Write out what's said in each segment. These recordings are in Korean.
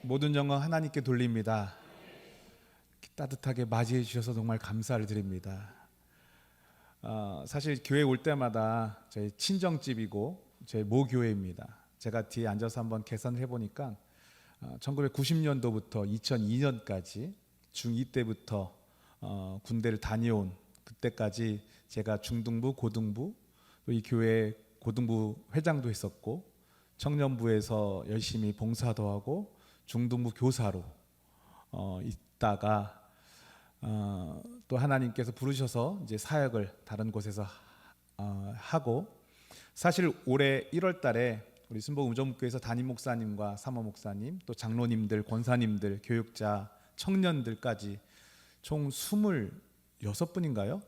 모든 영광 하나님께 돌립니다. 따뜻하게 맞이해 주셔서 정말 감사를 드립니다. 사실 교회 올 때마다 저희 친정집이고 저희 모교회입니다. 제가 뒤에 앉아서 한번 계산을 해보니까 1990년도부터 2002년까지 중2 때부터 군대를 다녀온 그때까지 제가 중등부, 고등부, 또 이 교회 고등부 회장도 했었고 청년부에서 열심히 봉사도 하고 중등부 교사로 있다가 또 하나님께서 부르셔서 이제 사역을 다른 곳에서 하고, 사실 올해 1월 달에 우리 순복 우정교회에서 담임 목사님과 사모 목사님, 또 장로님들, 권사님들, 교육자, 청년들까지 총 26분인가요?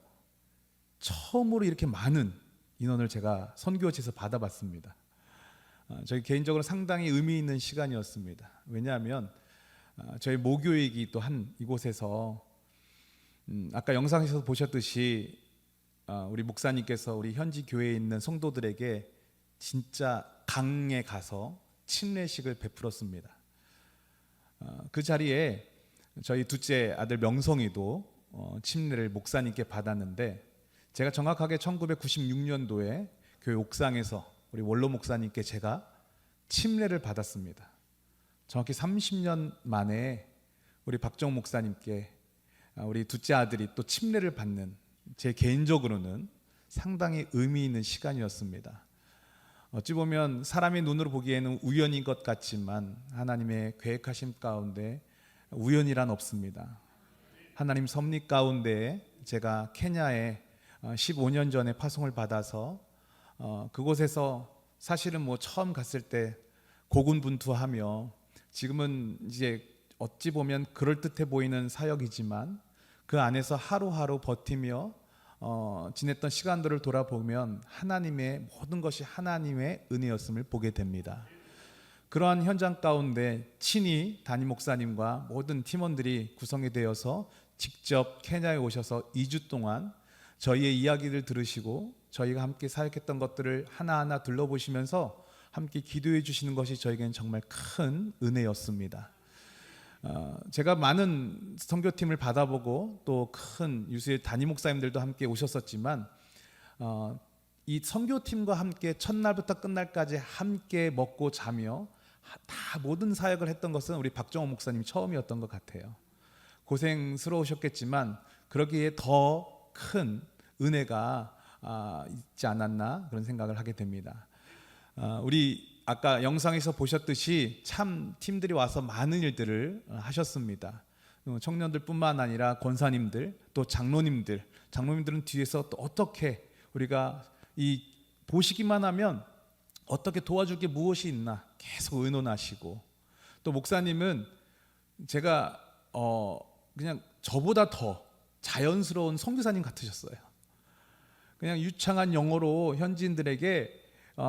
처음으로 이렇게 많은 인원을 제가 선교지에서 받아봤습니다. 저희 개인적으로 상당히 의미 있는 시간이었습니다. 왜냐하면 저희 모교이기 또 한 이곳에서 아까 영상에서 보셨듯이 우리 목사님께서 우리 현지 교회에 있는 성도들에게 진짜 강에 가서 침례식을 베풀었습니다. 그 자리에 저희 둘째 아들 명성이도 침례를 목사님께 받았는데, 제가 정확하게 1996년도에 교회 옥상에서 우리 원로 목사님께 제가 침례를 받았습니다. 정확히 30년 만에 우리 박정우 목사님께 우리 둘째 아들이 또 침례를 받는, 제 개인적으로는 상당히 의미 있는 시간이었습니다. 어찌 보면 사람의 눈으로 보기에는 우연인 것 같지만 하나님의 계획하심 가운데 우연이란 없습니다. 하나님 섭리 가운데 제가 케냐에 15년 전에 파송을 받아서 그곳에서 사실은 처음 갔을 때 고군분투하며, 지금은 이제 어찌 보면 그럴듯해 보이는 사역이지만 그 안에서 하루하루 버티며 지냈던 시간들을 돌아보면 하나님의 모든 것이 하나님의 은혜였음을 보게 됩니다. 그러한 현장 가운데 친히 담임 목사님과 모든 팀원들이 구성이 되어서 직접 케냐에 오셔서 2주 동안 저희의 이야기를 들으시고 저희가 함께 사역했던 것들을 하나하나 둘러보시면서 함께 기도해 주시는 것이 저에게는 정말 큰 은혜였습니다. 제가 많은 선교팀을 받아보고 또 큰 유수의 담임 목사님들도 함께 오셨었지만 이 선교팀과 함께 첫날부터 끝날까지 함께 먹고 자며 다 모든 사역을 했던 것은 우리 박정호 목사님 처음이었던 것 같아요. 고생스러우셨겠지만 그러기에 더 큰 은혜가 있지 않았나 그런 생각을 하게 됩니다. 우리 아까 영상에서 보셨듯이 참 팀들이 와서 많은 일들을 하셨습니다. 청년들뿐만 아니라 권사님들, 또 장로님들은 뒤에서 또 어떻게 우리가 이 보시기만 하면 어떻게 도와줄 게 무엇이 있나 계속 의논하시고, 또 목사님은 제가 그냥 저보다 더 자연스러운 선교사님 같으셨어요. 그냥 유창한 영어로 현지인들에게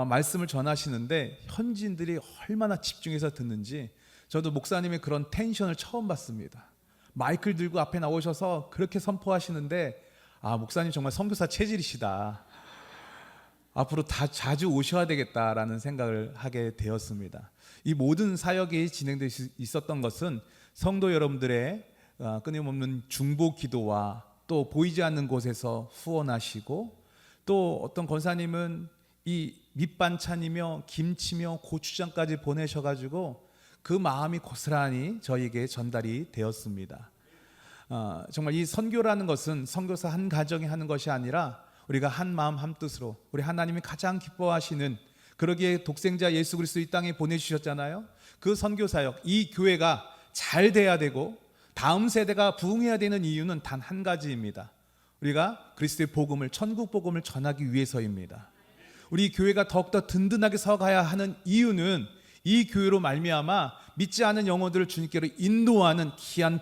말씀을 전하시는데 현지인들이 얼마나 집중해서 듣는지, 저도 목사님의 그런 텐션을 처음 봤습니다. 마이크를 들고 앞에 나오셔서 그렇게 선포하시는데 목사님 정말 선교사 체질이시다, 앞으로 다 자주 오셔야 되겠다라는 생각을 하게 되었습니다. 이 모든 사역이 진행되어 있었던 것은 성도 여러분들의 끊임없는 중보 기도와 또 보이지 않는 곳에서 후원하시고, 또 어떤 권사님은 이 밑반찬이며 김치며 고추장까지 보내셔가지고 그 마음이 고스란히 저에게 전달이 되었습니다. 정말 이 선교라는 것은 선교사 한 가정이 하는 것이 아니라 우리가 한 마음 한 뜻으로, 우리 하나님이 가장 기뻐하시는, 그러기에 독생자 예수 그리스도 이 땅에 보내주셨잖아요. 그 선교사역, 이 교회가 잘 돼야 되고 다음 세대가 부흥해야 되는 이유는 단 한 가지입니다. 우리가 그리스도의 복음을, 천국 복음을 전하기 위해서입니다. 우리 교회가 더욱더 든든하게 서가야 하는 이유는 이 교회로 말미암아 믿지 않은 영혼들을 주님께로 인도하는 귀한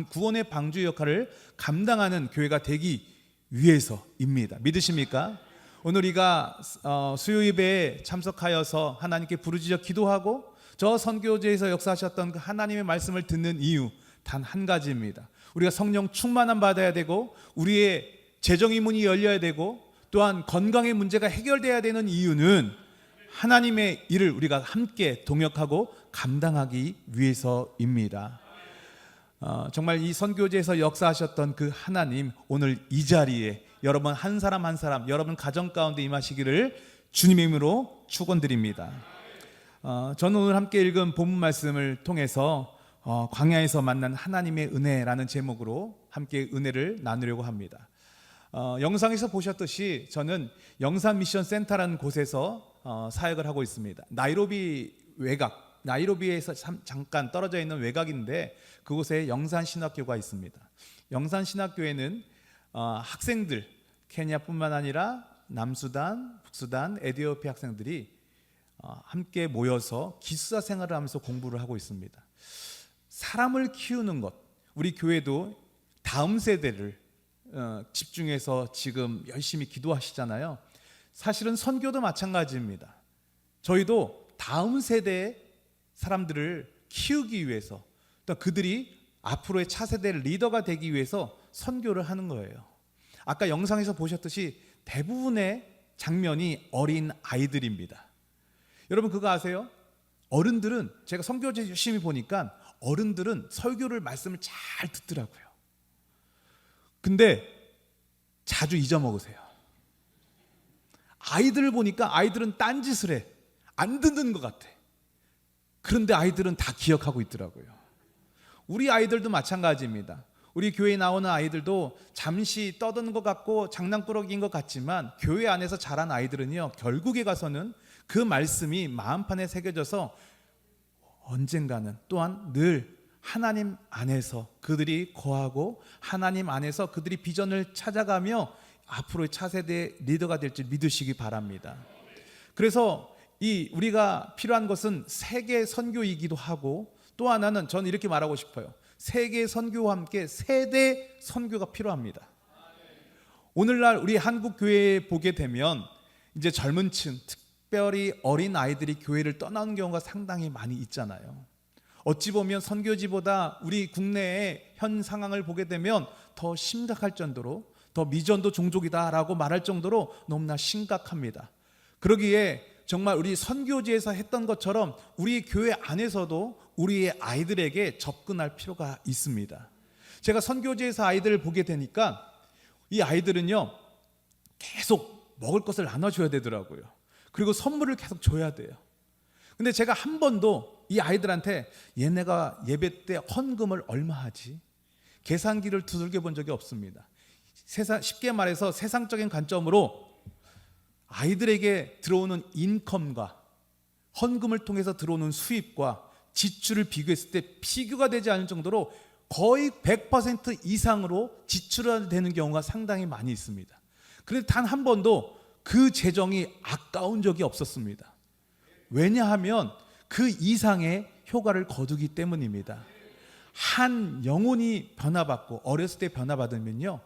구원의 방주 역할을 감당하는 교회가 되기 위해서입니다. 믿으십니까? 오늘 우리가 수요 예배에 참석하여서 하나님께 부르짖어 기도하고 저 선교제에서 역사하셨던 그 하나님의 말씀을 듣는 이유 단 한 가지입니다. 우리가 성령 충만함 받아야 되고 우리의 재정의 문이 열려야 되고 또한 건강의 문제가 해결돼야 되는 이유는 하나님의 일을 우리가 함께 동역하고 감당하기 위해서입니다. 정말 이 선교지에서 역사하셨던 그 하나님, 오늘 이 자리에 여러분 한 사람 한 사람, 여러분 가정 가운데 임하시기를 주님의 이름으로 축원드립니다. 저는 오늘 함께 읽은 본문 말씀을 통해서 광야에서 만난 하나님의 은혜라는 제목으로 함께 은혜를 나누려고 합니다. 영상에서 보셨듯이 저는 영산 미션 센터라는 곳에서 사역을 하고 있습니다. 나이로비에서 잠깐 떨어져 있는 외곽인데 그곳에 영산 신학교가 있습니다. 영산 신학교에는 학생들, 케냐뿐만 아니라 남수단, 북수단, 에티오피아 학생들이 함께 모여서 기숙사 생활을 하면서 공부를 하고 있습니다. 사람을 키우는 것, 우리 교회도 다음 세대를 집중해서 지금 열심히 기도하시잖아요. 사실은 선교도 마찬가지입니다. 저희도 다음 세대의 사람들을 키우기 위해서, 또 그들이 앞으로의 차세대 리더가 되기 위해서 선교를 하는 거예요. 아까 영상에서 보셨듯이 대부분의 장면이 어린 아이들입니다. 여러분 그거 아세요? 어른들은, 제가 선교제 열심히 보니까 어른들은 설교를 말씀을 잘 듣더라고요. 근데 자주 잊어먹으세요. 아이들을 보니까 아이들은 딴짓을 해. 안 듣는 것 같아. 그런데 아이들은 다 기억하고 있더라고요. 우리 아이들도 마찬가지입니다. 우리 교회에 나오는 아이들도 잠시 떠드는 것 같고 장난꾸러기인 것 같지만 교회 안에서 자란 아이들은요, 결국에 가서는 그 말씀이 마음판에 새겨져서 언젠가는 또한 늘 하나님 안에서 그들이 거하고 하나님 안에서 그들이 비전을 찾아가며 앞으로의 차세대 리더가 될 줄 믿으시기 바랍니다. 그래서 우리가 필요한 것은 세계 선교이기도 하고, 또 하나는 저는 이렇게 말하고 싶어요. 세계 선교와 함께 세대 선교가 필요합니다. 오늘날 우리 한국 교회에 보게 되면 이제 젊은 층, 특별히 어린 아이들이 교회를 떠나는 경우가 상당히 많이 있잖아요. 어찌 보면 선교지보다 우리 국내의 현 상황을 보게 되면 더 심각할 정도로, 더 미전도 종족이다라고 말할 정도로 너무나 심각합니다. 그러기에 정말 우리 선교지에서 했던 것처럼 우리 교회 안에서도 우리의 아이들에게 접근할 필요가 있습니다. 제가 선교지에서 아이들을 보게 되니까 이 아이들은요, 계속 먹을 것을 나눠줘야 되더라고요. 그리고 선물을 계속 줘야 돼요. 근데 제가 한 번도 이 아이들한테 얘네가 예배 때 헌금을 얼마 하지? 계산기를 두들겨 본 적이 없습니다. 쉽게 말해서 세상적인 관점으로 아이들에게 들어오는 인컴과 헌금을 통해서 들어오는 수입과 지출을 비교했을 때 비교가 되지 않을 정도로 거의 100% 이상으로 지출되는 경우가 상당히 많이 있습니다. 그런데 단 한 번도 그 재정이 아까운 적이 없었습니다. 왜냐하면 그 이상의 효과를 거두기 때문입니다. 한 영혼이 변화받고 어렸을 때 변화받으면요,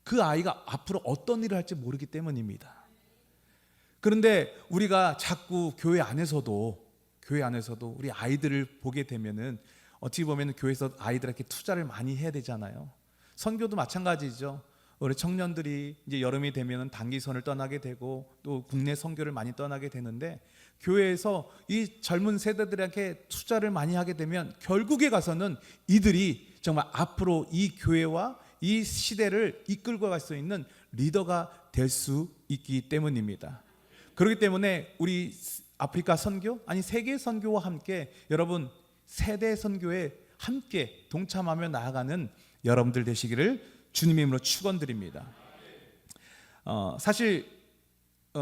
그 아이가 앞으로 어떤 일을 할지 모르기 때문입니다. 그런데 우리가 자꾸 교회 안에서도 우리 아이들을 보게 되면은 어떻게 보면 교회에서 아이들에게 투자를 많이 해야 되잖아요. 선교도 마찬가지죠. 우리 청년들이 이제 여름이 되면은 단기선을 떠나게 되고 또 국내 선교를 많이 떠나게 되는데, 교회에서 이 젊은 세대들에게 투자를 많이 하게 되면 결국에 가서는 이들이 정말 앞으로 이 교회와 이 시대를 이끌고 갈 수 있는 리더가 될 수 있기 때문입니다. 그렇기 때문에 우리 아프리카 선교, 아니 세계 선교와 함께 여러분 세대 선교에 함께 동참하며 나아가는 여러분들 되시기를 주님의 이름으로 축원드립니다. 사실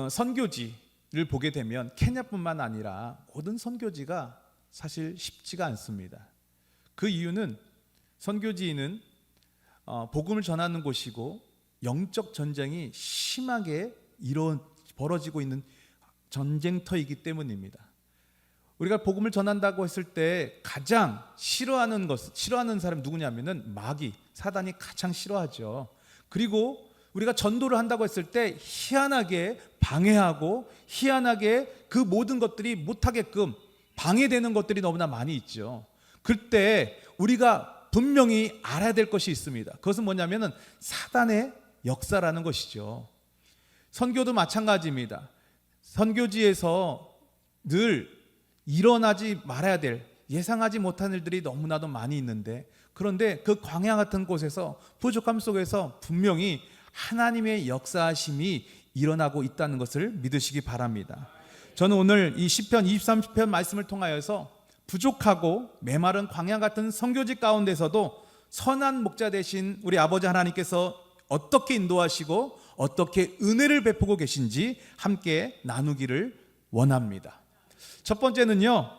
선교지를 보게 되면 케냐뿐만 아니라 모든 선교지가 사실 쉽지가 않습니다. 그 이유는 선교지는 복음을 전하는 곳이고 영적 전쟁이 심하게 벌어지고 있는 전쟁터이기 때문입니다. 우리가 복음을 전한다고 했을 때 가장 싫어하는 사람이 누구냐면은 마귀, 사단이 가장 싫어하죠. 그리고 우리가 전도를 한다고 했을 때 희한하게 방해하고 희한하게 그 모든 것들이 못하게끔 방해되는 것들이 너무나 많이 있죠. 그때 우리가 분명히 알아야 될 것이 있습니다. 그것은 뭐냐면은 사단의 역사라는 것이죠. 선교도 마찬가지입니다. 선교지에서 늘 일어나지 말아야 될 예상하지 못한 일들이 너무나도 많이 있는데, 그런데 그 광야 같은 곳에서 부족함 속에서 분명히 하나님의 역사하심이 일어나고 있다는 것을 믿으시기 바랍니다. 저는 오늘 이 시편 23편 말씀을 통하여서 부족하고 메마른 광야 같은 선교지 가운데서도 선한 목자 되신 우리 아버지 하나님께서 어떻게 인도하시고 어떻게 은혜를 베푸고 계신지 함께 나누기를 원합니다. 첫 번째는요,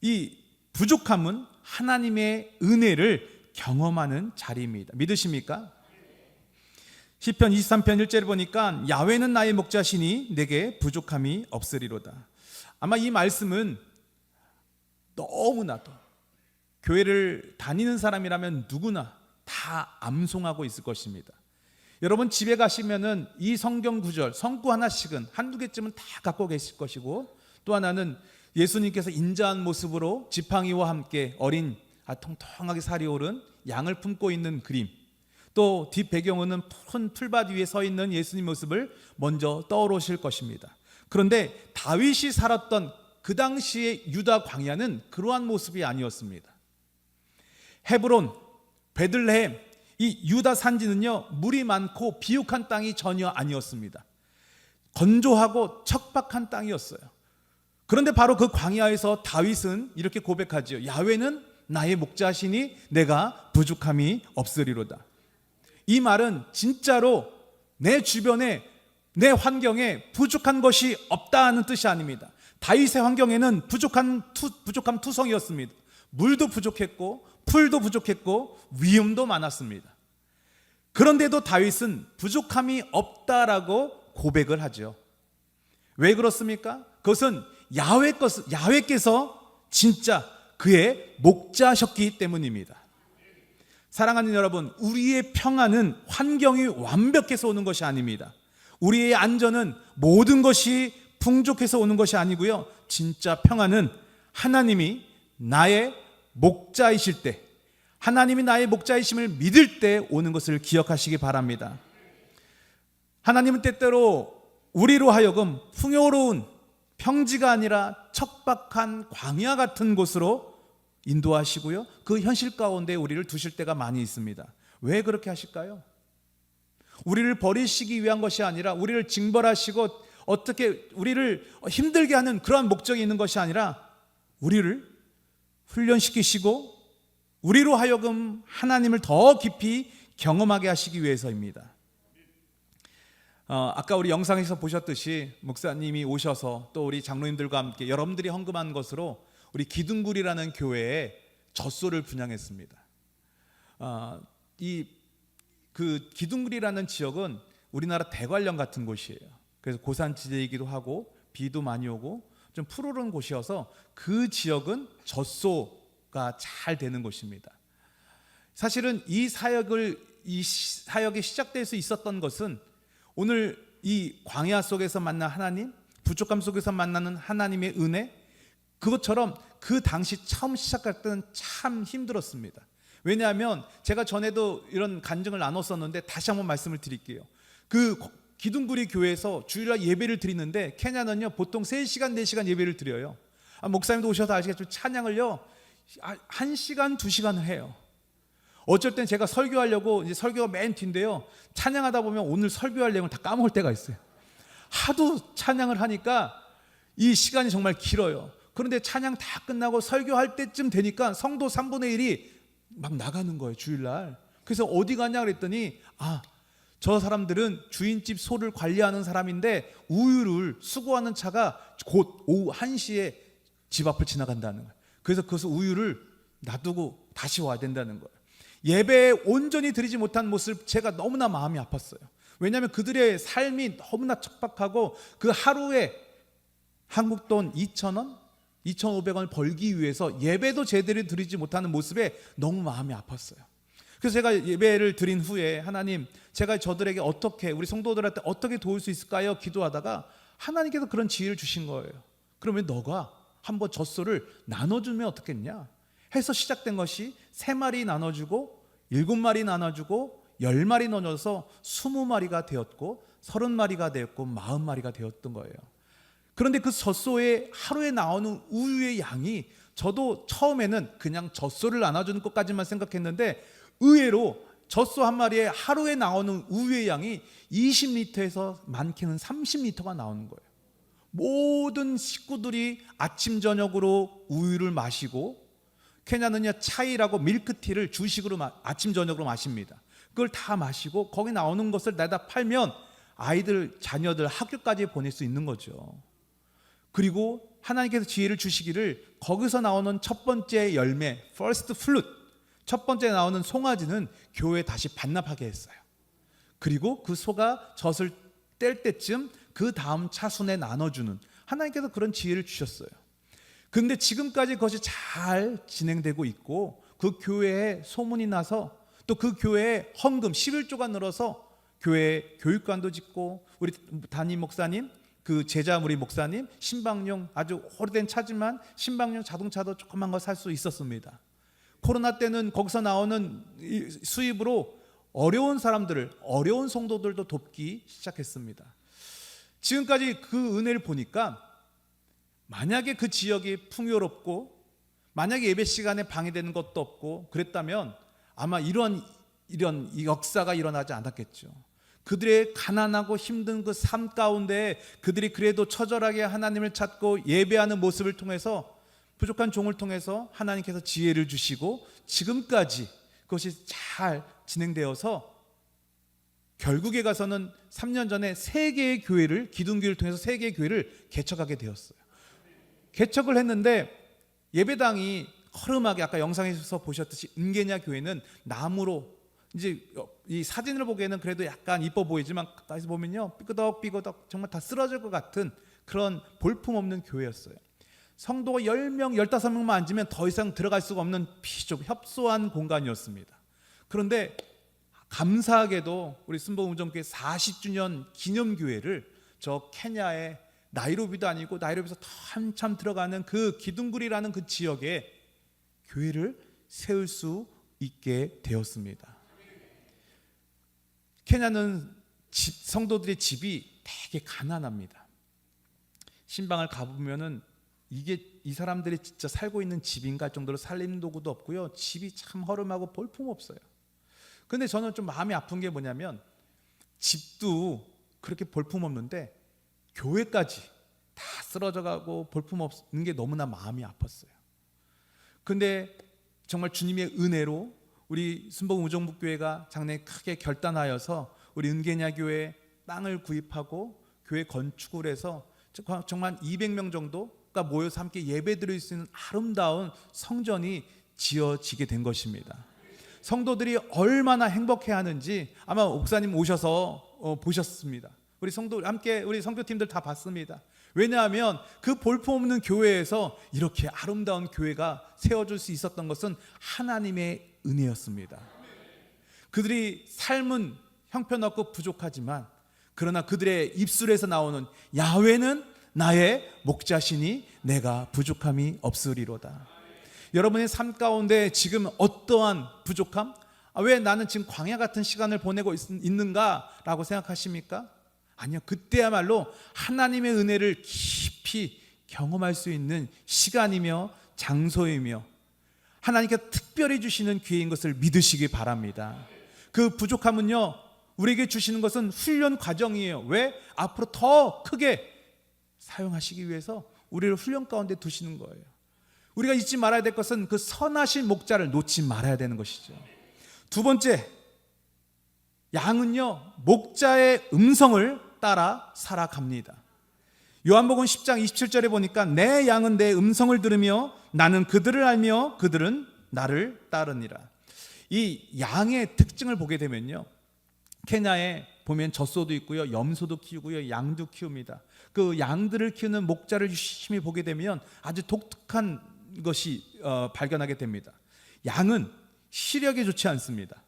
이 부족함은 하나님의 은혜를 경험하는 자리입니다. 믿으십니까? 시편 23편 1절에 보니까 야훼는 나의 목자시니 내게 부족함이 없으리로다. 아마 이 말씀은 너무나도 교회를 다니는 사람이라면 누구나 다 암송하고 있을 것입니다. 여러분 집에 가시면은 이 성경 구절 성구 하나씩은 한두 개쯤은 다 갖고 계실 것이고, 또 하나는 예수님께서 인자한 모습으로 지팡이와 함께 어린 통통하게 살이 오른 양을 품고 있는 그림, 또 뒷배경은 푸른 풀밭 위에 서 있는 예수님 모습을 먼저 떠오르실 것입니다. 그런데 다윗이 살았던 그 당시의 유다 광야는 그러한 모습이 아니었습니다. 헤브론, 베들레헴, 이 유다 산지는요, 물이 많고 비옥한 땅이 전혀 아니었습니다. 건조하고 척박한 땅이었어요. 그런데 바로 그 광야에서 다윗은 이렇게 고백하지요. 야훼는 나의 목자시니 내가 부족함이 없으리로다. 이 말은 진짜로 내 주변에, 내 환경에 부족한 것이 없다는 뜻이 아닙니다. 다윗의 환경에는 부족함 투성이었습니다. 물도 부족했고 풀도 부족했고 위험도 많았습니다. 그런데도 다윗은 부족함이 없다라고 고백을 하죠. 왜 그렇습니까? 그것은 야훼께서 진짜 그의 목자셨기 때문입니다. 사랑하는 여러분, 우리의 평안은 환경이 완벽해서 오는 것이 아닙니다. 우리의 안전은 모든 것이 풍족해서 오는 것이 아니고요, 진짜 평안은 하나님이 나의 목자이실 때, 하나님이 나의 목자이심을 믿을 때 오는 것을 기억하시기 바랍니다. 하나님은 때때로 우리로 하여금 풍요로운 평지가 아니라 척박한 광야 같은 곳으로 인도하시고요, 그 현실 가운데 우리를 두실 때가 많이 있습니다. 왜 그렇게 하실까요? 우리를 버리시기 위한 것이 아니라, 우리를 징벌하시고 어떻게 우리를 힘들게 하는 그러한 목적이 있는 것이 아니라, 우리를 훈련시키시고 우리로 하여금 하나님을 더 깊이 경험하게 하시기 위해서입니다. 아까 우리 영상에서 보셨듯이 목사님이 오셔서 또 우리 장로님들과 함께 여러분들이 헌금한 것으로 우리 기둥굴이라는 교회에 젖소를 분양했습니다. 그 기둥굴이라는 지역은 우리나라 대관령 같은 곳이에요. 그래서 고산지대이기도 하고 비도 많이 오고 좀 푸르른 곳이어서 그 지역은 젖소가 잘 되는 곳입니다. 사실은 이 사역이 시작될 수 있었던 것은 오늘 이 광야 속에서 만난 하나님, 부족함 속에서 만나는 하나님의 은혜, 그것처럼 그 당시 처음 시작할 때는 참 힘들었습니다. 왜냐하면 제가 전에도 이런 간증을 나눴었는데 다시 한번 말씀을 드릴게요. 그 기둥구리 교회에서 주일날 예배를 드리는데, 케냐는요 보통 3시간 4시간 예배를 드려요. 목사님도 오셔서 아시겠지만 찬양을요 1시간 2시간을 해요. 어쩔 땐 제가 설교하려고, 이제 설교가 맨 뒤인데요, 찬양하다 보면 오늘 설교할 내용을 다 까먹을 때가 있어요. 하도 찬양을 하니까 이 시간이 정말 길어요. 그런데 찬양 다 끝나고 설교할 때쯤 되니까 성도 3분의 1이 막 나가는 거예요, 주일날. 그래서 어디 가냐 그랬더니, 저 사람들은 주인집 소를 관리하는 사람인데 우유를 수거하는 차가 곧 오후 1시에 집 앞을 지나간다는 거예요. 그래서 거기서 우유를 놔두고 다시 와야 된다는 거예요. 예배에 온전히 드리지 못한 모습, 제가 너무나 마음이 아팠어요. 왜냐하면 그들의 삶이 너무나 척박하고 그 하루에 한국 돈 2,000원? 2,500원을 벌기 위해서 예배도 제대로 드리지 못하는 모습에 너무 마음이 아팠어요. 그래서 제가 예배를 드린 후에, 하나님, 제가 저들에게 어떻게, 우리 성도들한테 어떻게 도울 수 있을까요? 기도하다가 하나님께서 그런 지혜를 주신 거예요. 그러면 너가 한번 젖소를 나눠주면 어떻겠냐 해서 시작된 것이 3마리 나눠주고 7마리 나눠주고 10마리 나눠서 20마리가 되었고 30마리가 되었고 40마리가 되었던 거예요. 그런데 그 젖소에 하루에 나오는 우유의 양이, 저도 처음에는 그냥 젖소를 나눠주는 것까지만 생각했는데 의외로 젖소 한 마리에 하루에 나오는 우유의 양이 20리터에서 많게는 30리터가 나오는 거예요. 모든 식구들이 아침 저녁으로 우유를 마시고, 케냐는요 차이라고 밀크티를 주식으로 아침 저녁으로 마십니다. 그걸 다 마시고 거기 나오는 것을 내다 팔면 아이들 자녀들 학교까지 보낼 수 있는 거죠. 그리고 하나님께서 지혜를 주시기를 거기서 나오는 첫 번째 열매, first fruit, 첫 번째 나오는 송아지는 교회에 다시 반납하게 했어요. 그리고 그 소가 젖을 뗄 때쯤 그 다음 차순에 나눠주는, 하나님께서 그런 지혜를 주셨어요. 그런데 지금까지 그것이 잘 진행되고 있고, 그 교회에 소문이 나서 또 그 교회에 헌금 11조가 늘어서 교회 교육관도 짓고, 우리 담임 목사님, 그 제자무리 목사님 신방용, 아주 오래된 차지만 신방용 자동차도 조그만 거 살 수 있었습니다. 코로나 때는 거기서 나오는 수입으로 어려운 사람들을, 어려운 성도들도 돕기 시작했습니다. 지금까지 그 은혜를 보니까 만약에 그 지역이 풍요롭고 만약에 예배 시간에 방해되는 것도 없고 그랬다면 아마 이런 역사가 일어나지 않았겠죠. 그들의 가난하고 힘든 그 삶 가운데 그들이 그래도 처절하게 하나님을 찾고 예배하는 모습을 통해서, 부족한 종을 통해서 하나님께서 지혜를 주시고 지금까지 그것이 잘 진행되어서 결국에 가서는 3년 전에 3개의 교회를, 기둥교회를 통해서 3개의 교회를 개척하게 되었어요. 개척을 했는데 예배당이 허름하게, 아까 영상에서 보셨듯이 은계냐 교회는 나무로, 이제 이 사진을 보기에는 그래도 약간 이뻐 보이지만 가까이서 보면요 삐그덕 정말 다 쓰러질 것 같은 그런 볼품없는 교회였어요. 성도가 10명, 15명만 앉으면 더 이상 들어갈 수가 없는 비좁 협소한 공간이었습니다. 그런데 감사하게도 우리 순복음정교회 40주년 기념교회를 저 케냐의 나이로비도 아니고 나이로비에서 더 한참 들어가는 그 기둥굴이라는 그 지역에 교회를 세울 수 있게 되었습니다. 케냐는 성도들의 집이 되게 가난합니다. 신방을 가보면은 이게 이 사람들이 진짜 살고 있는 집인가 할 정도로 살림 도구도 없고요, 집이 참 허름하고 볼품 없어요. 근데 저는 좀 마음이 아픈 게 뭐냐면, 집도 그렇게 볼품 없는데 교회까지 다 쓰러져 가고 볼품 없는 게 너무나 마음이 아팠어요. 근데 정말 주님의 은혜로 우리 순복음 우정북교회가 작년에 크게 결단하여서 우리 은계냐 교회 땅을 구입하고 교회 건축을 해서 정말 200명 정도가 모여서 함께 예배드릴 수 있는 아름다운 성전이 지어지게 된 것입니다. 성도들이 얼마나 행복해하는지 아마 목사님 오셔서 보셨습니다. 우리 성도 함께, 우리 성교팀들 다 봤습니다. 왜냐하면 그 볼품없는 교회에서 이렇게 아름다운 교회가 세워질 수 있었던 것은 하나님의 은혜였습니다. 그들이 삶은 형편없고 부족하지만 그러나 그들의 입술에서 나오는 야훼는 나의 목자시니 내가 부족함이 없으리로다. 여러분의 삶 가운데 지금 어떠한 부족함? 왜 나는 지금 광야 같은 시간을 보내고 있는가라고 생각하십니까? 아니요, 그때야말로 하나님의 은혜를 깊이 경험할 수 있는 시간이며 장소이며 하나님께서 특별히 주시는 기회인 것을 믿으시기 바랍니다. 그 부족함은요, 우리에게 주시는 것은 훈련 과정이에요. 왜? 앞으로 더 크게 사용하시기 위해서 우리를 훈련 가운데 두시는 거예요. 우리가 잊지 말아야 될 것은 그 선하신 목자를 놓지 말아야 되는 것이죠. 두 번째, 양은요 목자의 음성을 따라 살아갑니다. 요한복음 10장 27절에 보니까 내 양은 내 음성을 들으며 나는 그들을 알며 그들은 나를 따르니라. 이 양의 특징을 보게 되면요, 케냐에 보면 젖소도 있고요, 염소도 키우고요, 양도 키웁니다. 그 양들을 키우는 목자를 유심히 보게 되면 아주 독특한 것이 발견하게 됩니다. 양은 시력이 좋지 않습니다.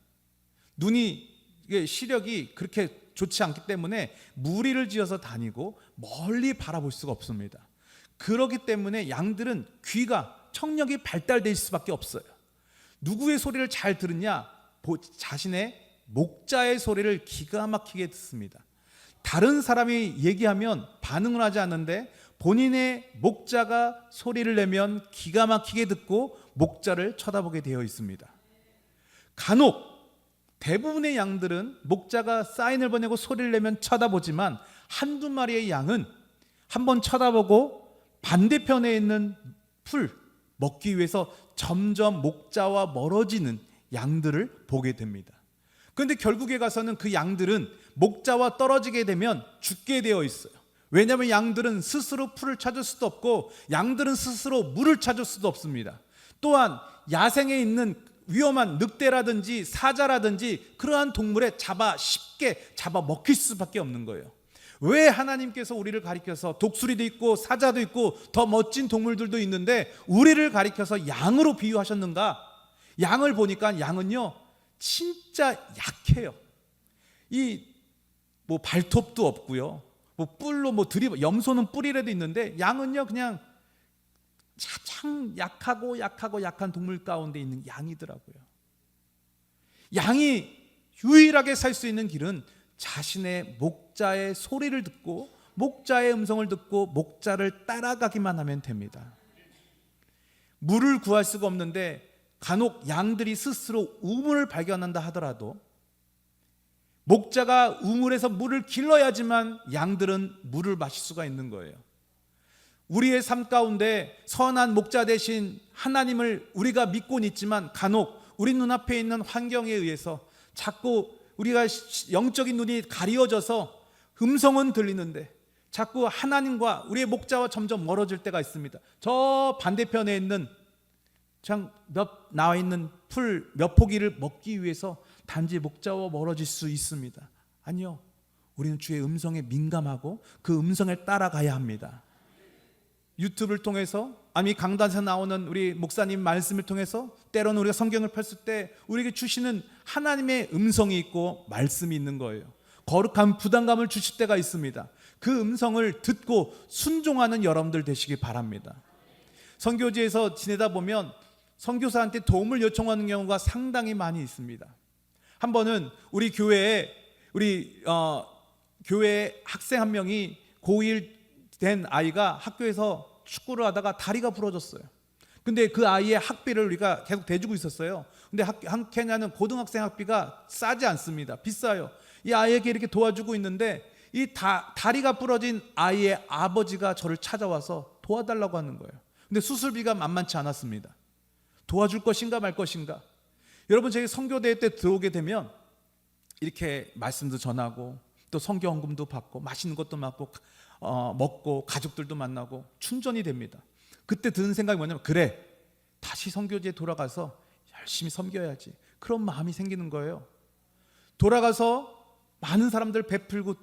시력이 그렇게 좋지 않기 때문에 무리를 지어서 다니고 멀리 바라볼 수가 없습니다. 그렇기 때문에 양들은 귀가, 청력이 발달될 수밖에 없어요. 누구의 소리를 잘 들으냐? 자신의 목자의 소리를 기가 막히게 듣습니다. 다른 사람이 얘기하면 반응을 하지 않는데 본인의 목자가 소리를 내면 기가 막히게 듣고 목자를 쳐다보게 되어 있습니다. 간혹 대부분의 양들은 목자가 사인을 보내고 소리를 내면 쳐다보지만 한두 마리의 양은 한번 쳐다보고 반대편에 있는 풀 먹기 위해서 점점 목자와 멀어지는 양들을 보게 됩니다. 그런데 결국에 가서는 그 양들은 목자와 떨어지게 되면 죽게 되어 있어요. 왜냐하면 양들은 스스로 풀을 찾을 수도 없고 양들은 스스로 물을 찾을 수도 없습니다. 또한 야생에 있는 위험한 늑대라든지 사자라든지 그러한 동물에 쉽게 잡아 먹힐 수밖에 없는 거예요. 왜 하나님께서 우리를 가리켜서 독수리도 있고 사자도 있고 더 멋진 동물들도 있는데 우리를 가리켜서 양으로 비유하셨는가? 양을 보니까 양은요 진짜 약해요. 뭐 발톱도 없고요. 뭐 뿔로 염소는 뿔이라도 있는데 양은요 그냥 가장 약한 동물 가운데 있는 양이더라고요. 양이 유일하게 살 수 있는 길은 자신의 목자의 소리를 듣고 목자의 음성을 듣고 목자를 따라가기만 하면 됩니다. 물을 구할 수가 없는데 간혹 양들이 스스로 우물을 발견한다 하더라도 목자가 우물에서 물을 길러야지만 양들은 물을 마실 수가 있는 거예요. 우리의 삶 가운데 선한 목자 대신 하나님을 우리가 믿고는 있지만 간혹 우리 눈앞에 있는 환경에 의해서 자꾸 우리가 영적인 눈이 가리워져서 음성은 들리는데 자꾸 하나님과 우리의 목자와 점점 멀어질 때가 있습니다. 저 반대편에 있는 나와 있는 풀 몇 포기를 먹기 위해서 단지 목자와 멀어질 수 있습니다. 아니요, 우리는 주의 음성에 민감하고 그 음성을 따라가야 합니다. 유튜브를 통해서 아니 강단에서 나오는 우리 목사님 말씀을 통해서 때로는 우리가 성경을 펼칠 때 우리에게 주시는 하나님의 음성이 있고 말씀이 있는 거예요. 거룩한 부담감을 주실 때가 있습니다. 그 음성을 듣고 순종하는 여러분들 되시기 바랍니다. 선교지에서 지내다 보면 선교사한테 도움을 요청하는 경우가 상당히 많이 있습니다. 한 번은 우리 교회에 교회 학생 한 명이 고1 된 아이가 학교에서 축구를 하다가 다리가 부러졌어요. 근데 그 아이의 학비를 우리가 계속 대주고 있었어요. 근데 케냐는 고등학생 학비가 싸지 않습니다. 비싸요. 이 아이에게 이렇게 도와주고 있는데 이 다리가 부러진 아이의 아버지가 저를 찾아와서 도와달라고 하는 거예요. 근데 수술비가 만만치 않았습니다. 도와줄 것인가 말 것인가. 여러분, 저희 선교대회 때 들어오게 되면 이렇게 말씀도 전하고 또 선교 헌금도 받고 맛있는 것도 먹고 가족들도 만나고 충전이 됩니다. 그때 드는 생각이 뭐냐면 그래, 다시 선교지에 돌아가서 열심히 섬겨야지, 그런 마음이 생기는 거예요. 돌아가서 많은 사람들 베풀고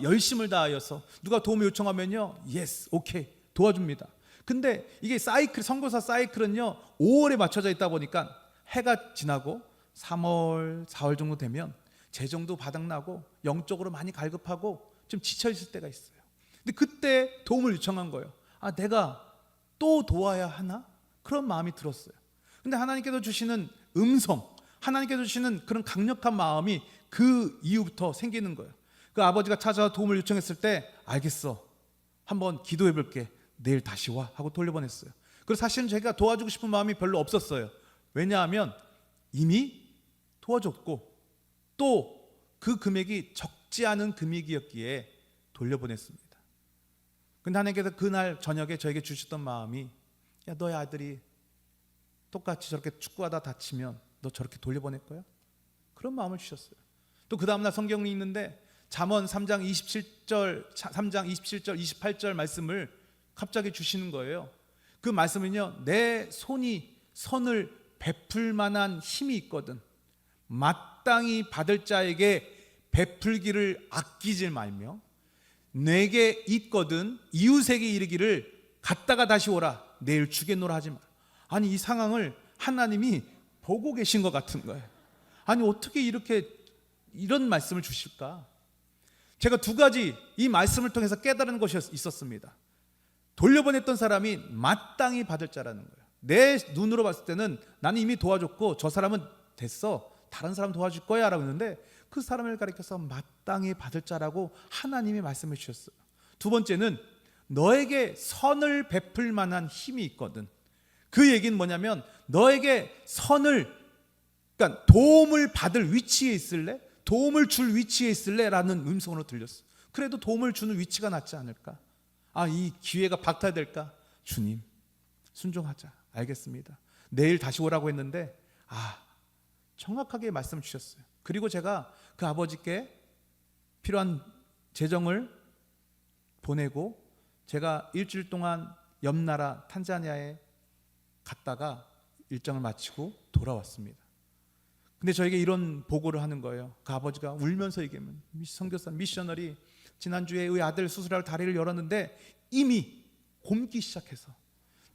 열심을 다하여서 누가 도움을 요청하면요, 예스, 오케이, 도와줍니다. 근데 이게 선교사 사이클은요 5월에 맞춰져 있다 보니까 해가 지나고 3월, 4월 정도 되면 재정도 바닥나고 영적으로 많이 갈급하고 좀 지쳐있을 때가 있어요. 근데 그때 도움을 요청한 거예요. 내가 또 도와야 하나? 그런 마음이 들었어요. 근데 하나님께서 주시는 음성, 하나님께서 주시는 그런 강력한 마음이 그 이후부터 생기는 거예요. 그 아버지가 찾아와 도움을 요청했을 때 알겠어, 한번 기도해 볼게, 내일 다시 와 하고 돌려보냈어요. 그래서 사실은 제가 도와주고 싶은 마음이 별로 없었어요. 왜냐하면 이미 도와줬고 또 그 금액이 적지 않은 금액이었기에 돌려보냈습니다. 근데 하나님께서 그날 저녁에 저에게 주셨던 마음이, 야, 너의 아들이 똑같이 저렇게 축구하다 다치면 너 저렇게 돌려보낼 거야? 그런 마음을 주셨어요. 또 그 다음날 성경이 있는데 잠언 3장 27절 28절 말씀을 갑자기 주시는 거예요. 그 말씀은요, 내 손이 선을 베풀 만한 힘이 있거든 마땅히 받을 자에게 베풀기를 아끼지 말며 내게 있거든 이웃에게 이르기를 갔다가 다시 오라, 내일 주겠노라 하지 마. 아니, 이 상황을 하나님이 보고 계신 것 같은 거예요. 아니, 어떻게 이런 말씀을 주실까? 제가 두 가지 이 말씀을 통해서 깨달은 것이 있었습니다. 돌려보냈던 사람이 마땅히 받을 자라는 거예요. 내 눈으로 봤을 때는 나는 이미 도와줬고 저 사람은 됐어, 다른 사람 도와줄 거야 라고 했는데 그 사람을 가리켜서 마땅히 받을 자라고 하나님이 말씀해 주셨어요. 두 번째는 너에게 선을 베풀 만한 힘이 있거든. 그 얘기는 뭐냐면 너에게 그러니까 도움을 받을 위치에 있을래? 도움을 줄 위치에 있을래? 라는 음성으로 들렸어. 그래도 도움을 주는 위치가 낫지 않을까? 이 기회가 박탈될까? 주님, 순종하자. 알겠습니다. 내일 다시 오라고 했는데 정확하게 말씀 주셨어요. 그리고 제가 그 아버지께 필요한 재정을 보내고 제가 일주일 동안 옆 나라 탄자니아에 갔다가 일정을 마치고 돌아왔습니다. 근데 저에게 이런 보고를 하는 거예요. 그 아버지가 울면서 얘기하면, 선교사 미셔너리 지난주에 의 아들 수술하러 다리를 열었는데 이미 곪기 시작해서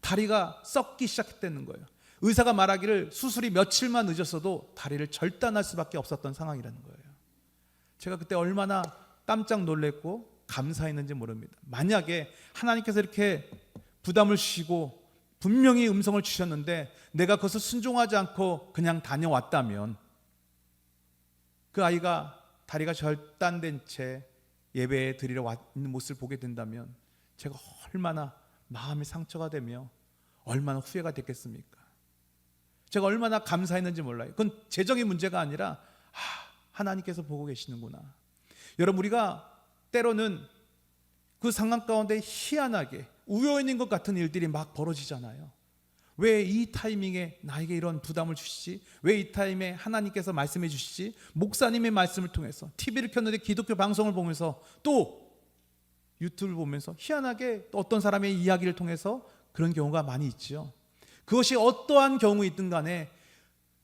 다리가 썩기 시작했다는 거예요. 의사가 말하기를 수술이 며칠만 늦었어도 다리를 절단할 수밖에 없었던 상황이라는 거예요. 제가 그때 얼마나 깜짝 놀랐고 감사했는지 모릅니다. 만약에 하나님께서 이렇게 부담을 주시고 분명히 음성을 주셨는데 내가 그것을 순종하지 않고 그냥 다녀왔다면 그 아이가 다리가 절단된 채 예배에 드리러 있는 모습을 보게 된다면 제가 얼마나 마음이 상처가 되며 얼마나 후회가 됐겠습니까? 제가 얼마나 감사했는지 몰라요. 그건 재정의 문제가 아니라 하나님께서 보고 계시는구나. 여러분, 우리가 때로는 그 상황 가운데 희한하게 우연인 것 같은 일들이 막 벌어지잖아요. 왜 이 타이밍에 나에게 이런 부담을 주시지? 왜 이 타임에 하나님께서 말씀해 주시지? 목사님의 말씀을 통해서 TV를 켰는데 기독교 방송을 보면서 또 유튜브를 보면서 희한하게 또 어떤 사람의 이야기를 통해서 그런 경우가 많이 있죠. 그것이 어떠한 경우이든 간에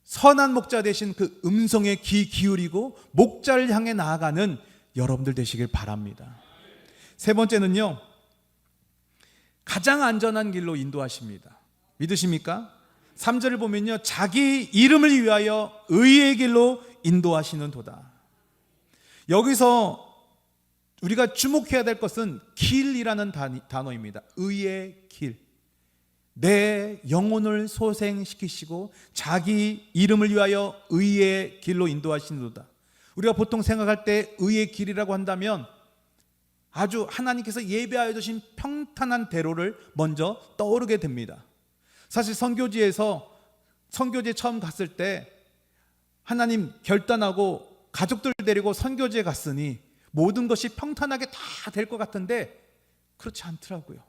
선한 목자 되신 그 음성에 귀 기울이고 목자를 향해 나아가는 여러분들 되시길 바랍니다. 세 번째는요, 가장 안전한 길로 인도하십니다. 믿으십니까? 3절을 보면요, 자기 이름을 위하여 의의 길로 인도하시는 도다. 여기서 우리가 주목해야 될 것은 길이라는 단어입니다. 의의 길. 내 영혼을 소생시키시고 자기 이름을 위하여 의의 길로 인도하시는 도다. 우리가 보통 생각할 때 의의 길이라고 한다면 아주 하나님께서 예배하여 주신 평탄한 대로를 먼저 떠오르게 됩니다. 사실 선교지에 처음 갔을 때 하나님 결단하고 가족들 데리고 선교지에 갔으니 모든 것이 평탄하게 다 될 것 같은데 그렇지 않더라고요.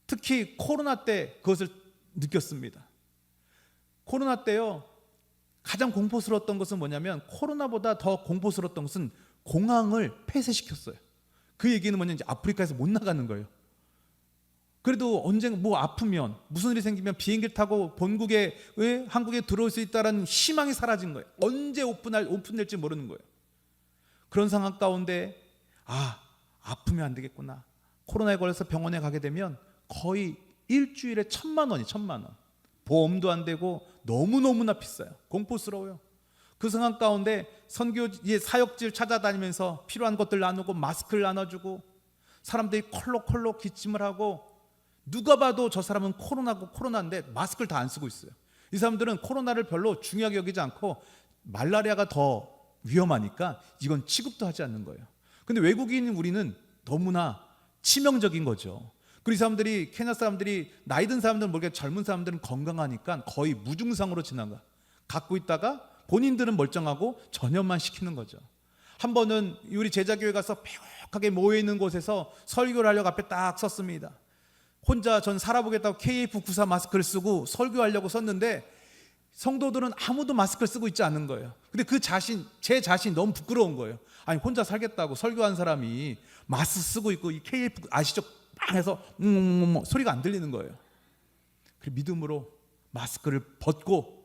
특히 코로나 때 그것을 느꼈습니다. 코로나 때요, 가장 공포스러웠던 것은 뭐냐면, 코로나보다 더 공포스러웠던 것은 공항을 폐쇄시켰어요. 그 얘기는 뭐냐면 아프리카에서 못 나가는 거예요. 그래도 언젠가 뭐 아프면 무슨 일이 생기면 비행기를 타고 본국에 한국에 들어올 수 있다는 희망이 사라진 거예요. 언제 오픈될지 모르는 거예요. 그런 상황 가운데 아프면 안 되겠구나. 코로나에 걸려서 병원에 가게 되면 거의 일주일에 1,000만 원이 1,000만 원. 보험도 안 되고 너무너무나 비싸요. 공포스러워요. 그 상황 가운데 선교지의 사역지를 찾아다니면서 필요한 것들 나누고 마스크를 나눠주고 사람들이 콜록콜록 기침을 하고 누가 봐도 저 사람은 코로나인데 마스크를 다 안 쓰고 있어요. 이 사람들은 코로나를 별로 중요하게 여기지 않고 말라리아가 더 위험하니까 이건 취급도 하지 않는 거예요. 근데 외국인인 우리는 너무나 치명적인 거죠. 그리고 이 사람들이, 케냐 사람들이, 나이 든 사람들은 모르겠고 젊은 사람들은 건강하니까 거의 무증상으로 지나가 갖고 있다가 본인들은 멀쩡하고 전염만 시키는 거죠. 한 번은 우리 제자교회 가서 폐역하게 모여있는 곳에서 설교를 하려고 앞에 딱 섰습니다. 혼자 전 살아보겠다고 KF94 마스크를 쓰고 설교하려고 섰는데 성도들은 아무도 마스크를 쓰고 있지 않은 거예요. 근데 제 자신이 너무 부끄러운 거예요. 아니, 혼자 살겠다고 설교한 사람이 마스크 쓰고 있고 이 KF 아시죠? 빵 해서 소리가 안 들리는 거예요. 그 믿음으로 마스크를 벗고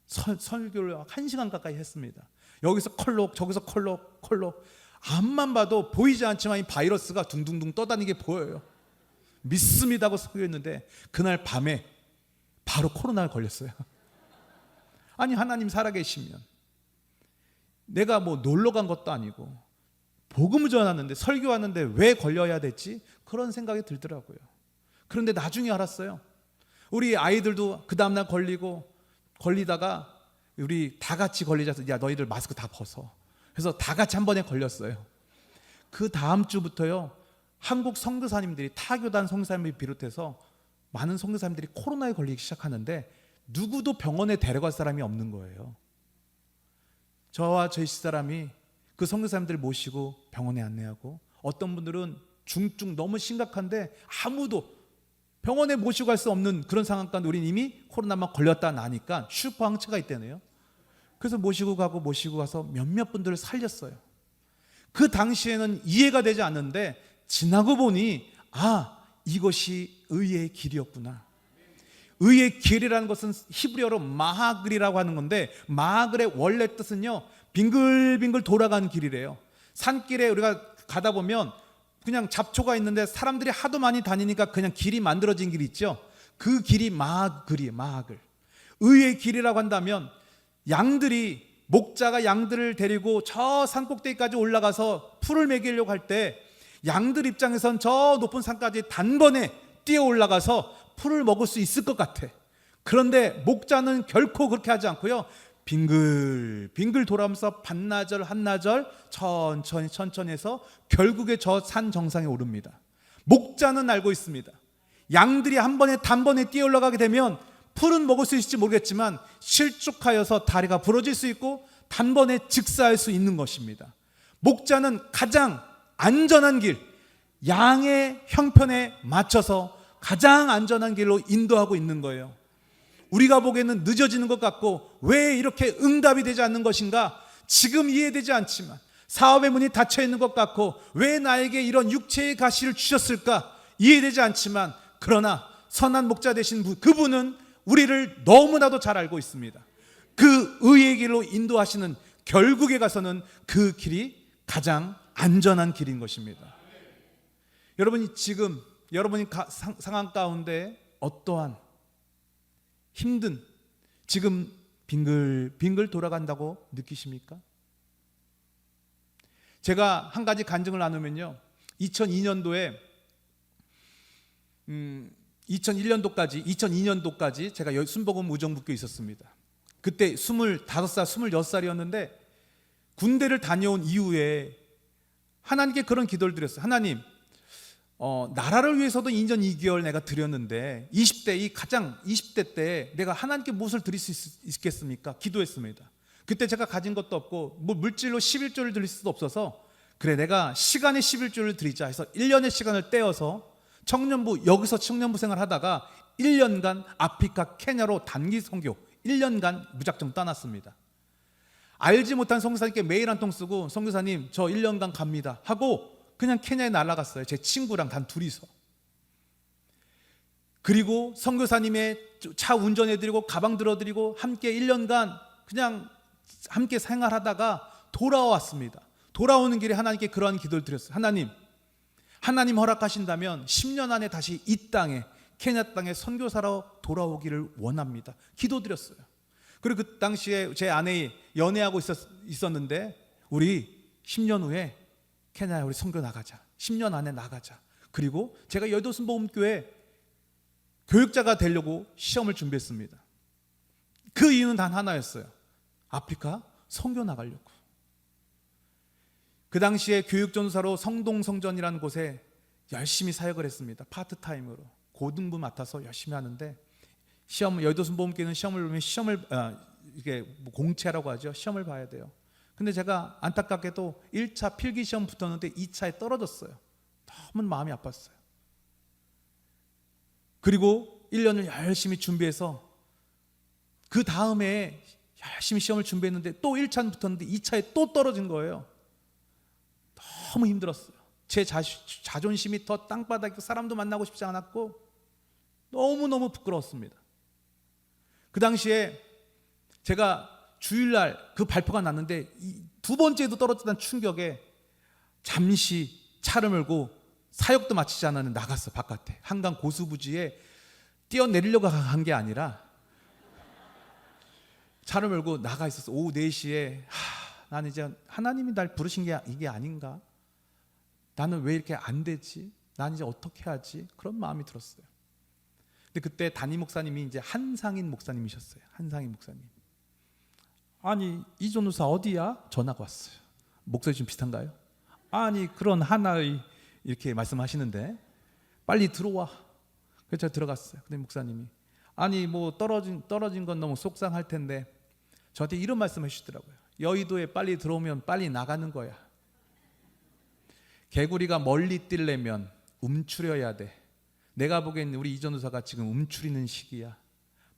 설교를 1시간 가까이 했습니다. 여기서 컬록 저기서 컬록 앞만 봐도 보이지 않지만 이 바이러스가 둥둥둥 떠다니게 보여요. 믿습니다 하고 설교했는데 그날 밤에 바로 코로나에 걸렸어요. 아니, 하나님 살아계시면 내가 뭐 놀러 간 것도 아니고 복음을 전하는데 설교하는데 왜 걸려야 됐지? 그런 생각이 들더라고요. 그런데 나중에 알았어요. 우리 아이들도 그 다음날 걸리다가 우리 다 같이 걸리자서 야, 너희들 마스크 다 벗어. 그래서 다 같이 한 번에 걸렸어요. 그 다음 주부터요, 한국 선교사님들이 타교단 선교사님을 비롯해서 많은 선교사님들이 코로나에 걸리기 시작하는데 누구도 병원에 데려갈 사람이 없는 거예요. 저와 저희 집사람이 그 선교사님들 모시고 병원에 안내하고, 어떤 분들은 중증 너무 심각한데 아무도 병원에 모시고 갈 수 없는 그런 상황 가운데 우린 이미 코로나만 걸렸다 나니까 슈퍼항체가 있다네요. 그래서 모시고 가서 몇몇 분들을 살렸어요. 그 당시에는 이해가 되지 않는데 지나고 보니 이것이 의의 길이었구나. 의의 길이라는 것은 히브리어로 마하글이라고 하는 건데, 마하글의 원래 뜻은요, 빙글빙글 돌아가는 길이래요. 산길에 우리가 가다 보면 그냥 잡초가 있는데 사람들이 하도 많이 다니니까 그냥 길이 만들어진 길이 있죠. 그 길이 마하글이에요. 마하글. 의의 길이라고 한다면, 양들이, 목자가 양들을 데리고 저 산꼭대기까지 올라가서 풀을 먹이려고 할 때 양들 입장에선 저 높은 산까지 단번에 뛰어 올라가서 풀을 먹을 수 있을 것 같아. 그런데 목자는 결코 그렇게 하지 않고요, 빙글빙글 돌아오면서 반나절 한나절 천천히 해서 결국에 저 산 정상에 오릅니다. 목자는 알고 있습니다. 양들이 단번에 뛰어 올라가게 되면 풀은 먹을 수 있을지 모르겠지만 실족하여서 다리가 부러질 수 있고 단번에 즉사할 수 있는 것입니다. 목자는 가장 안전한 길, 양의 형편에 맞춰서 가장 안전한 길로 인도하고 있는 거예요. 우리가 보기에는 늦어지는 것 같고 왜 이렇게 응답이 되지 않는 것인가, 지금 이해되지 않지만, 사업의 문이 닫혀 있는 것 같고 왜 나에게 이런 육체의 가시를 주셨을까 이해되지 않지만, 그러나 선한 목자 되신 그분은 우리를 너무나도 잘 알고 있습니다. 그 의의 길로 인도하시는, 결국에 가서는 그 길이 가장 안전한 길인 것입니다. 여러분이 지금 여러분이 상황 가운데 어떠한 힘든, 지금 빙글빙글 돌아간다고 느끼십니까? 제가 한 가지 간증을 나누면요, 2002년도에 2002년도까지 제가 순복음 우정북교에 있었습니다. 그때 25살, 26살이었는데 군대를 다녀온 이후에 하나님께 그런 기도를 드렸어요. 하나님, 나라를 위해서도 2년 2개월 내가 드렸는데 20대 때 내가 하나님께 무엇을 드릴 수 있겠습니까? 기도했습니다. 그때 제가 가진 것도 없고 물질로 11조를 드릴 수도 없어서, 그래 내가 시간에 11조를 드리자 해서 1년의 시간을 떼어서 여기서 청년부 생활하다가 1년간 아프리카 케냐로 단기 선교 1년간 무작정 떠났습니다. 알지 못한 선교사님께 메일 한 통 쓰고, 선교사님 저 1년간 갑니다 하고 그냥 케냐에 날아갔어요. 제 친구랑 단 둘이서. 그리고 선교사님의 차 운전해드리고 가방 들어드리고 함께 1년간 그냥 함께 생활하다가 돌아왔습니다. 돌아오는 길에 하나님께 그러한 기도를 드렸어요. 하나님 허락하신다면 10년 안에 다시 이 땅에, 케냐 땅에 선교사로 돌아오기를 원합니다. 기도드렸어요. 그리고 그 당시에 제 아내이 연애하고 있었는데, 우리 10년 후에 케냐에 우리 선교 나가자, 10년 안에 나가자. 그리고 제가 여의도 순복음교회 교육자가 되려고 시험을 준비했습니다. 그 이유는 단 하나였어요. 아프리카 선교 나가려고. 그 당시에 교육전사로 성동성전이라는 곳에 열심히 사역을 했습니다. 파트타임으로 고등부 맡아서 열심히 하는데, 여의도 순복음교회는 시험을 보면 이게 공채라고 하죠. 시험을 봐야 돼요. 근데 제가 안타깝게도 1차 필기 시험 붙었는데 2차에 떨어졌어요. 너무 마음이 아팠어요. 그리고 1년을 열심히 준비해서 그 다음에 열심히 시험을 준비했는데 또 1차는 붙었는데 2차에 또 떨어진 거예요. 너무 힘들었어요. 제 자존심이 더 땅바닥에, 사람도 만나고 싶지 않았고 너무너무 부끄러웠습니다. 그 당시에 제가 주일날 그 발표가 났는데 두 번째도 떨어졌다는 충격에 잠시 차를 몰고, 사역도 마치지 않았는데 나갔어. 바깥에 한강 고수부지에 뛰어내리려고 한 게 아니라 차를 몰고 나가 있었어. 오후 4시에 나는 이제 하나님이 날 부르신 게 이게 아닌가? 나는 왜 이렇게 안 되지? 난 이제 어떻게 하지? 그런 마음이 들었어요. 근데 그때 담임 목사님이 이제 한상인 목사님이셨어요. 한상인 목사님. 아니, 이전우사 어디야? 전화가 왔어요. 목소리 좀 비슷한가요? 아니, 그런 하나의 이렇게 말씀하시는데 빨리 들어와. 그래서 제가 들어갔어요. 근데 목사님이 아니 뭐 떨어진 건 너무 속상할 텐데 저한테 이런 말씀 해주시더라고요. 여의도에 빨리 들어오면 빨리 나가는 거야. 개구리가 멀리 뛰려면 움츠려야 돼. 내가 보기에는 우리 이전도사가 지금 움츠리는 시기야.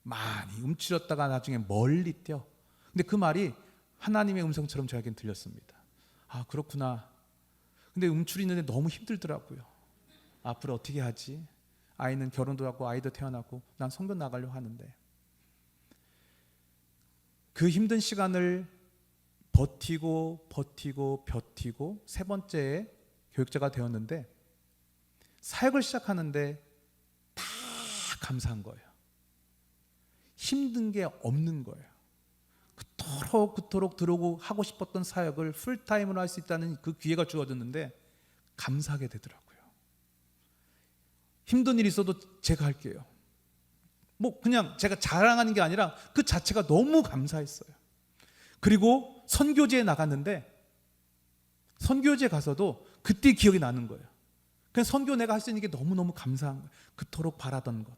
많이 움츠렸다가 나중에 멀리 뛰어. 근데 그 말이 하나님의 음성처럼 저에겐 들렸습니다. 아 그렇구나. 근데 움츠리는데 너무 힘들더라고요. 앞으로 어떻게 하지? 아이는 결혼도 하고 아이도 태어나고 난 선교 나가려고 하는데 그 힘든 시간을 버티고 세 번째에 교육자가 되었는데 사역을 시작하는데 다 감사한 거예요. 힘든 게 없는 거예요. 그토록 들어오고 하고 싶었던 사역을 풀타임으로 할 수 있다는 그 기회가 주어졌는데 감사하게 되더라고요. 힘든 일이 있어도 제가 할게요. 뭐 그냥 제가 자랑하는 게 아니라 그 자체가 너무 감사했어요. 그리고 선교지에 나갔는데 선교지에 가서도 그때 기억이 나는 거예요. 그냥 선교 내가 할 수 있는 게 너무너무 감사한 거예요. 그토록 바라던 것.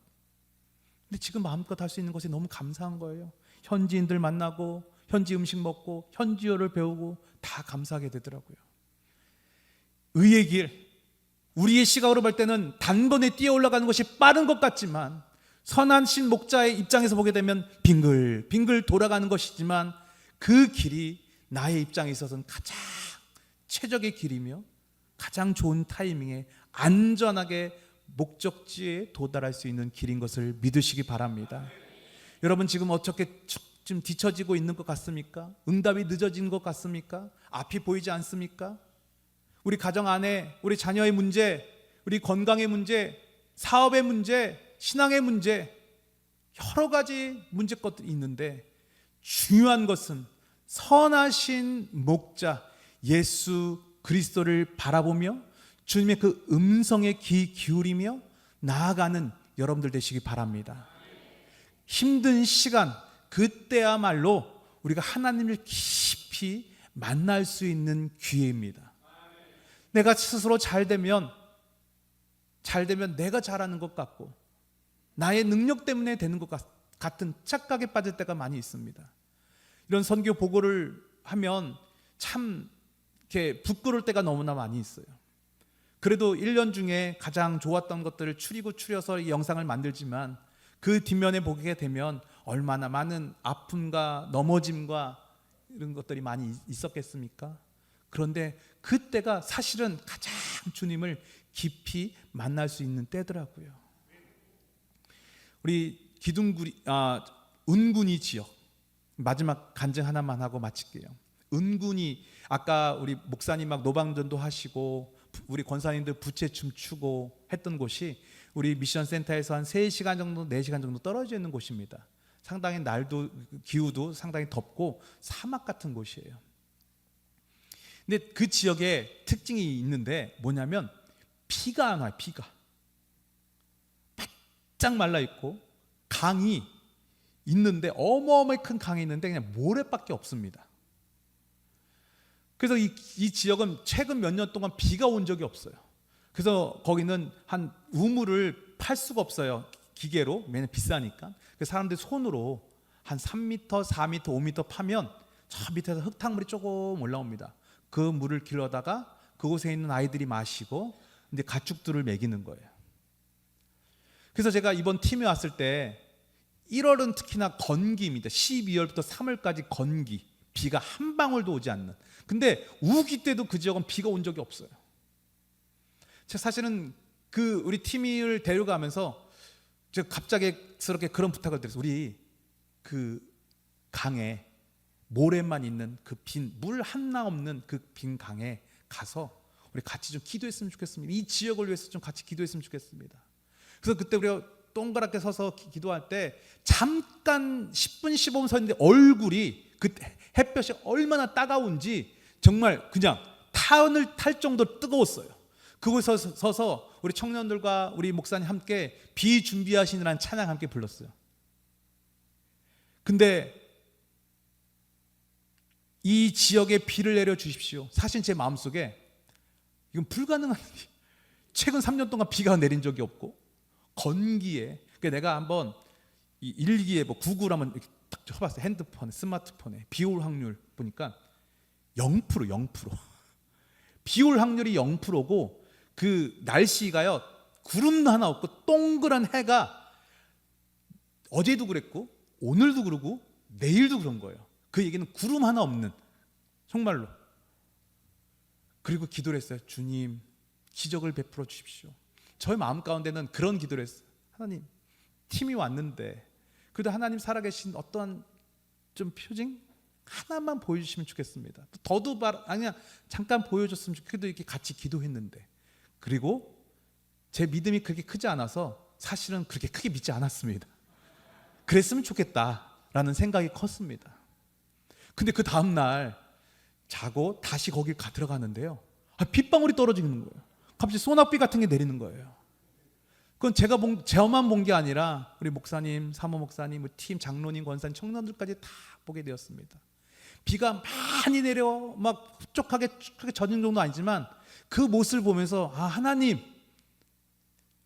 근데 지금 마음껏 할 수 있는 것이 너무 감사한 거예요. 현지인들 만나고 현지 음식 먹고 현지어를 배우고 다 감사하게 되더라고요. 의의 길, 우리의 시각으로 볼 때는 단번에 뛰어 올라가는 것이 빠른 것 같지만 선하신 목자의 입장에서 보게 되면 빙글빙글 돌아가는 것이지만 그 길이 나의 입장에 있어서는 가장 최적의 길이며 가장 좋은 타이밍에 안전하게 목적지에 도달할 수 있는 길인 것을 믿으시기 바랍니다. 여러분 지금 어떻게 좀 뒤처지고 있는 것 같습니까? 응답이 늦어진 것 같습니까? 앞이 보이지 않습니까? 우리 가정 안에 우리 자녀의 문제, 우리 건강의 문제, 사업의 문제, 신앙의 문제 여러 가지 문제 것들이 있는데 중요한 것은 선하신 목자 예수 그리스도를 바라보며 주님의 그 음성에 귀 기울이며 나아가는 여러분들 되시기 바랍니다. 힘든 시간 그때야말로 우리가 하나님을 깊이 만날 수 있는 기회입니다. 내가 스스로 잘 되면 내가 잘하는 것 같고 나의 능력 때문에 되는 것 같은 착각에 빠질 때가 많이 있습니다. 이런 선교 보고를 하면 참 이렇게 부끄러울 때가 너무나 많이 있어요. 그래도 1년 중에 가장 좋았던 것들을 추려서 이 영상을 만들지만 그 뒷면에 보게 되면 얼마나 많은 아픔과 넘어짐과 이런 것들이 많이 있었겠습니까? 그런데 그때가 사실은 가장 주님을 깊이 만날 수 있는 때더라고요. 우리 은군이 지역 마지막 간증 하나만 하고 마칠게요. 은군이 아까 우리 목사님 막 노방전도 하시고 우리 권사님들 부채춤 추고 했던 곳이 우리 미션 센터에서 한 3시간 정도 4시간 정도 떨어져 있는 곳입니다. 상당히 날도 기후도 상당히 덥고 사막 같은 곳이에요. 근데 그 지역에 특징이 있는데 뭐냐면 비가 안 와요. 비가 바짝 말라 있고 강이 있는데 어마어마하게 큰 강이 있는데 그냥 모래밖에 없습니다. 그래서 이 지역은 최근 몇 년 동안 비가 온 적이 없어요. 그래서 거기는 한 우물을 팔 수가 없어요. 기계로. 왜냐면 비싸니까. 그래서 사람들이 손으로 한 3m, 4m, 5m 파면 저 밑에서 흙탕물이 조금 올라옵니다. 그 물을 길러다가 그곳에 있는 아이들이 마시고 이제 가축들을 먹이는 거예요. 그래서 제가 이번 팀에 왔을 때 1월은 특히나 건기입니다. 12월부터 3월까지 건기. 비가 한 방울도 오지 않는. 근데 우기 때도 그 지역은 비가 온 적이 없어요. 제가 사실은 그 우리 팀을 데려가면서 제가 갑작스럽게 그런 부탁을 드렸어요. 우리 그 강에 모래만 있는 그 빈 물 하나 없는 그 빈 강에 가서 우리 같이 좀 기도했으면 좋겠습니다. 이 지역을 위해서 좀 같이 기도했으면 좋겠습니다. 그래서 그때 우리가 동그랗게 서서 기도할 때 잠깐 10분 15분 서 있는데 얼굴이 그 햇볕이 얼마나 따가운지 정말 그냥 타원을 탈 정도로 뜨거웠어요. 그곳에 서서 우리 청년들과 우리 목사님 함께 비 준비하시느라는 찬양 함께 불렀어요. 근데 이 지역에 비를 내려 주십시오. 사실 제 마음속에 이건 불가능한 일이 최근 3년 동안 비가 내린 적이 없고 건기에 내가 한번 이 일기에 구글 한번 이렇게 딱 쳐봤어요. 핸드폰, 스마트폰에 비 올 확률 보니까 0%. 비 올 확률이 0%고 그 날씨가요 구름도 하나 없고 동그란 해가 어제도 그랬고 오늘도 그러고 내일도 그런 거예요. 그 얘기는 구름 하나 없는, 정말로. 그리고 기도를 했어요. 주님, 기적을 베풀어 주십시오. 저의 마음 가운데는 그런 기도를 했어요. 하나님, 팀이 왔는데 그래도 하나님 살아계신 어떠한 좀 표징 하나만 보여주시면 좋겠습니다. 더도 그냥 잠깐 보여줬으면 좋겠도, 이렇게 같이 기도했는데, 그리고 제 믿음이 그렇게 크지 않아서 사실은 그렇게 크게 믿지 않았습니다. 그랬으면 좋겠다라는 생각이 컸습니다. 근데 그 다음날 자고 다시 거기 들어가는데요, 빗방울이 떨어지는 거예요. 갑자기 소낙비 같은 게 내리는 거예요. 그건 저만 본 게 아니라 우리 목사님, 사모 목사님, 팀 장로님, 권사님, 청년들까지 다 보게 되었습니다. 비가 많이 내려 막 촉촉하게 젖은 정도 아니지만 그 모습을 보면서 하나님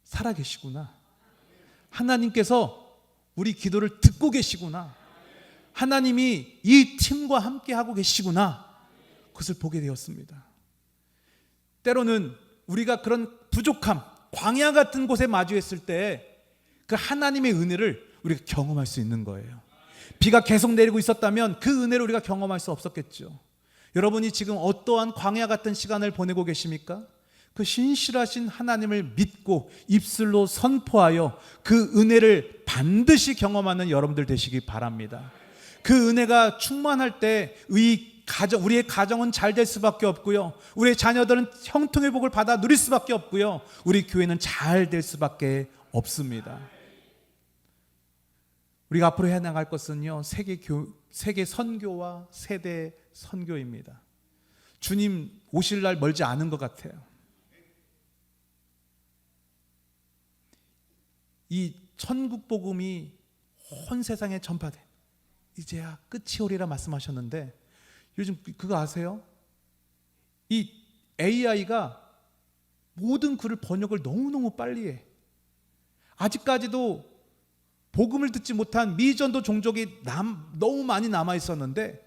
살아계시구나. 하나님께서 우리 기도를 듣고 계시구나. 하나님이 이 팀과 함께 하고 계시구나. 그것을 보게 되었습니다. 때로는 우리가 그런 부족함, 광야 같은 곳에 마주했을 때 그 하나님의 은혜를 우리가 경험할 수 있는 거예요. 비가 계속 내리고 있었다면 그 은혜를 우리가 경험할 수 없었겠죠. 여러분이 지금 어떠한 광야 같은 시간을 보내고 계십니까? 그 신실하신 하나님을 믿고 입술로 선포하여 그 은혜를 반드시 경험하는 여러분들 되시기 바랍니다. 그 은혜가 충만할 때 우리의 가정은 잘 될 수밖에 없고요, 우리의 자녀들은 형통의 복을 받아 누릴 수밖에 없고요, 우리 교회는 잘 될 수밖에 없습니다. 우리가 앞으로 해나갈 것은요, 세계 선교와 세대 선교입니다. 주님 오실 날 멀지 않은 것 같아요. 이 천국 복음이 온 세상에 전파돼 이제야 끝이 오리라 말씀하셨는데, 요즘 그거 아세요? 이 AI가 모든 글을 번역을 너무너무 빨리 해. 아직까지도 복음을 듣지 못한 미전도 종족이 너무 많이 남아 있었는데,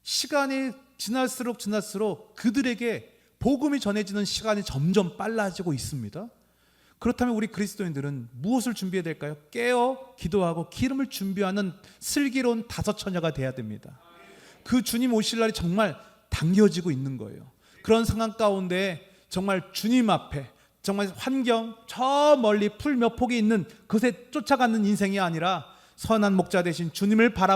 시간이 지날수록 그들에게 복음이 전해지는 시간이 점점 빨라지고 있습니다. 그렇다면 우리 그리스도인들은 무엇을 준비해야 될까요? 깨어 기도하고 기름을 준비하는 슬기로운 다섯 처녀가 돼야 됩니다. 그 주님 오실 날이 정말 당겨지고 있는 거예요. 그런 상황 가운데 정말 주님 앞에, 정말 환경 저 멀리 풀 몇 폭이 있는 그곳에 쫓아가는 인생이 아니라 선한 목자 되신 주님을 바라